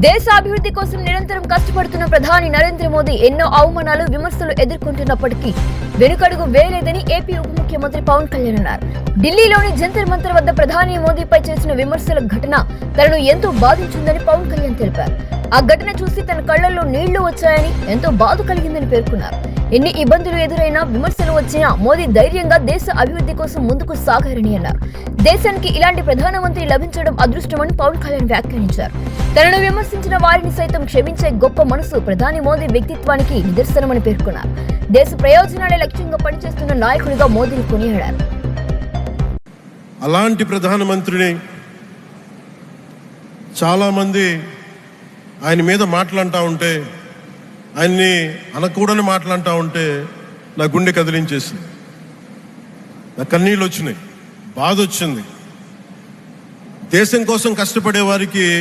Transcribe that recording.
దేశాభివృద్ధి కోసం నిరంతరం కష్టపడుతున్న ప్రధాని నరేంద్ర మోదీ ఎన్నో అవమానాలు విమర్శలు ఎదుర్కొంటున్నప్పటికీ వెనుకడుగు వేయలేదని ఏపీ ఉప ముఖ్యమంత్రి పవన్ కళ్యాణ్ అన్నారు. ఢిల్లీలోని జంతర్ మంతర్ వద్ద ప్రధాని మోదీపై చేసిన విమర్శల ఘటన తనను ఎంతో బాధించిందని పవన్ కళ్యాణ్ తెలిపారు. ఆ ఘటన చూసి తన కళ్లలో నీళ్లు వచ్చాయని, ఎంతో బాధ కలిగిందని పేర్కొన్నారు. ఎన్ని ఇబ్బందులు ఎదురైనా, విమర్శలు వచ్చినా మోదీ ధైర్యంగా దేశ అభివృద్ధి కోసం ముందుకు సాగారని అన్నారు. దేశానికి ఇలాంటి ప్రధానమంత్రి లభించడం అదృష్టమని పవన్ కళ్యాణ్ వ్యాఖ్యానించారు. తనను విమర్శించిన వారిని సైతం క్షమించే గొప్ప మనసు ప్రధాని మోదీ వ్యక్తిత్వానికి నిదర్శనమని పేర్కొన్నారు. దేశ ప్రయోజనాలే లక్ష్యంగా పనిచేస్తున్న నాయకుడిగా మోదీని కొనియాడారు. అలాంటి ప్రధానమంత్రిని చాలా మంది ఆయన మీద మాట్లాడుతూ ఉంటే, ఆయన్ని అనకూడని మాట్లాడుతూ ఉంటే నా గుండె కదిలించేసింది. నా కన్నీళ్ళు వచ్చినాయి, బాధ వచ్చింది. దేశం కోసం కష్టపడే వారికి